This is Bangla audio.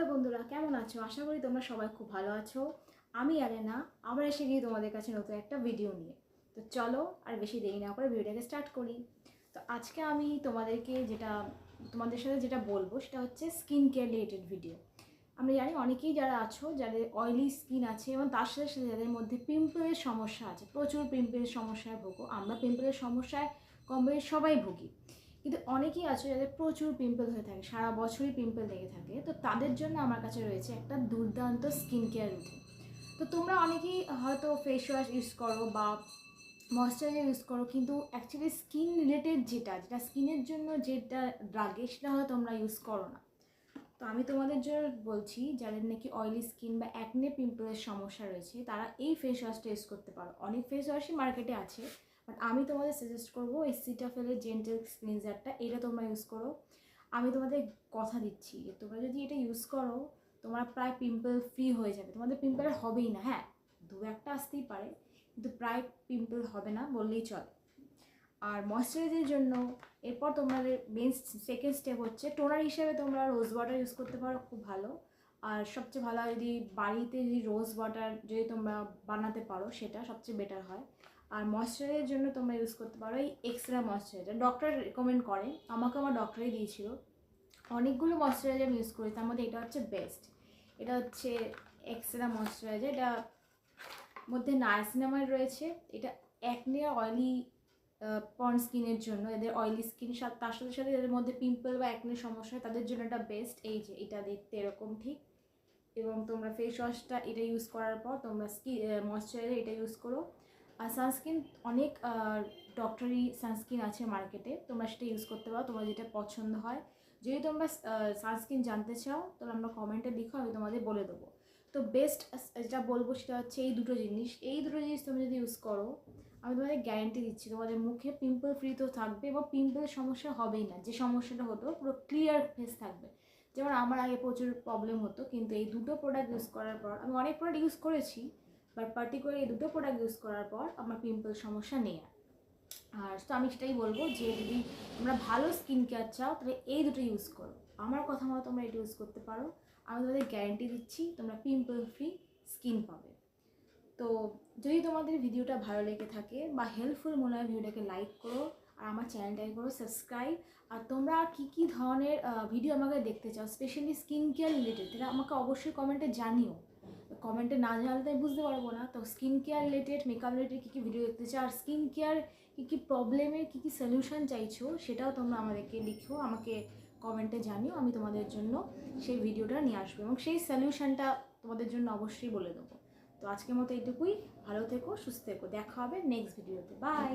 হ্যালো বন্ধুরা, কেমন আছো? আশা করি তোমরা সবাই খুব ভালো আছো। আমি আলেনা আবার এসে গিয়ে তোমাদের কাছে নতুন একটা ভিডিও নিয়ে। তো চলো আর বেশি দেরি না করে ভিডিওটাকে স্টার্ট করি। তো আজকে আমি তোমাদের সাথে যেটা বলবো সেটা হচ্ছে স্কিন কেয়ার রিলেটেড ভিডিও। আমরা জানি অনেকেই যারা আছো যাদের অয়েলি স্কিন আছে এবং তার সাথে সাথে যাদের মধ্যে পিম্পলের সমস্যা আছে, প্রচুর পিম্পলের সমস্যায় ভোগো। আমরা পিম্পলের সমস্যায় কম বেশি সবাই ভুগি, কিন্তু অনেকেই আছে যাদের প্রচুর পিম্পল হয়ে থাকে, সারা বছরই পিম্পল লেগে থাকে। তো তাদের জন্য আমার কাছে রয়েছে একটা দুর্দান্ত স্কিন কেয়ার রুটিন। তো তোমরা অনেকেই হয়তো ফেস ওয়াশ ইউজ করো বা ময়শ্চারাইজার ইউজ করো, কিন্তু অ্যাকচুয়ালি স্কিন রিলেটেড যেটা স্কিনের জন্য যেটা লাগে সেটা হয়তো তোমরা ইউজ করো না। তো আমি তোমাদের জন্য বলছি, যাদের নাকি অয়েলি স্কিন বা অ্যাকনে পিম্পলের সমস্যা রয়েছে তারা এই ফেস ওয়াশটা ইউজ করতে পারো। অনেক ফেস ওয়াশই মার্কেটে আছে, বাট আমি তোমাদের সাজেস্ট করবো এই সিটাফেলের জেন্টেল ক্লিনজারটা। এটা তোমরা ইউজ করো। আমি তোমাদের কথা দিচ্ছি, তোমরা যদি এটা ইউজ করো তোমরা প্রায় পিম্পল ফ্রি হয়ে যাবে। তোমাদের পিম্পল হবেই না, হ্যাঁ দু একটা আসতেই পারে, কিন্তু প্রায় পিম্পল হবে না বললেই চলে। আর ময়শ্চারাইজারের জন্য এরপর তোমাদের মেন সেকেন্ড স্টেপ হচ্ছে টোনার হিসেবে তোমরা রোজ ওয়াটার ইউজ করতে পারো, খুব ভালো। আর সবচেয়ে ভালো যদি বাড়িতে যদি রোজ ওয়াটার যদি তোমরা বানাতে পারো সেটা সবচেয়ে বেটার হয়। আর ময়শ্চারাইজারের জন্য তোমরা ইউজ করতে পারো এই এক্সট্রা ময়শ্চারাইজার, ডক্টর রেকমেন্ড করে, আমাকে আমার ডক্টরই দিয়েছিল। অনেকগুলো ময়শ্চারাইজার আমি ইউজ করি, তার মধ্যে এটা হচ্ছে বেস্ট। এটা হচ্ছে এক্সট্রা ময়শ্চারাইজার, এটা মধ্যে নায়াসিনামাইড রয়েছে। এটা অ্যাকনে অয়েলি পর্ন স্কিনের জন্য, এদের অয়েলি স্কিন তার সাথে সাথে এদের মধ্যে পিম্পল বা অ্যাকনের সমস্যা হয় তাদের জন্য এটা বেস্ট। এই যে এটা দেখতে এরকম ঠিক। এবং তোমরা ফেস ওয়াশটা এটা ইউজ করার পর তোমরা ময়শ্চারাইজার এটা ইউজ করো। আর সানস্ক্রিন অনেক ডক্টরি সানস্ক্রিন আছে মার্কেটে, তোমরা সেটা ইউজ করতে পারো তোমার যেটা পছন্দ হয়। যদি তোমরা সানস্ক্রিন জানতে চাও তাহলে আমরা কমেন্টে লিখো, আমি তোমাদের বলে দেবো। তো বেস্ট যেটা বলবো সেটা হচ্ছে এই দুটো জিনিস তুমি যদি ইউজ করো আমি তোমাদের গ্যারেন্টি দিচ্ছি তোমাদের মুখে পিম্পল ফ্রি তো থাকবে এবং পিম্পলের সমস্যা হবেই না। যে সমস্যাটা হতো পুরো ক্লিয়ার ফেস থাকবে। যেমন আমার আগে প্রচুর প্রবলেম হতো, কিন্তু এই দুটো প্রোডাক্ট ইউজ করার পর, আমি অনেক প্রোডাক্ট ইউজ করেছি বাট পার্টিকুলার এই দুটো প্রোডাক্ট ইউজ করার পর আমার পিম্পল সমস্যা নেই। আর তো আমি সেটাই বলবো যে যদি তোমরা ভালো স্কিন কেয়ার চাও তাহলে এই দুটো ইউজ করো। আমার কথা মতো তোমরা এটা ইউজ করতে পারো, আমি তোমাদের গ্যারেন্টি দিচ্ছি তোমরা পিম্পল ফ্রি স্কিন পাবে। তো যদি তোমাদের ভিডিওটা ভালো লেগে থাকে বা হেল্পফুল মনে হয় ভিডিওটাকে লাইক করো আর আমার চ্যানেলটাকে করো সাবস্ক্রাইব। আর তোমরা কী ধরনের ভিডিও আমাকে দেখতে চাও স্পেশালি স্কিন কেয়ার রিলেটেড, এটা আমাকে অবশ্যই কমেন্টে জানিও। কমেন্টে না জানালে তো আমি বুঝতে পারবো না। তো skin care related, makeup related কী ভিডিও দেখতে চাও আর স্কিন কেয়ার কী প্রবলেমের কী সলিউশন চাইছো সেটাও তোমরা আমাদেরকে লিখো, আমাকে কমেন্টে জানিও। আমি তোমাদের জন্য সেই ভিডিওটা নিয়ে আসবো এবং সেই সলিউশনটা তোমাদের জন্য অবশ্যই বলে দেবো। তো আজকের মতো এইটুকুই। ভালো থেকো, সুস্থ থেকো, দেখা হবে নেক্সট ভিডিওতে। বাই।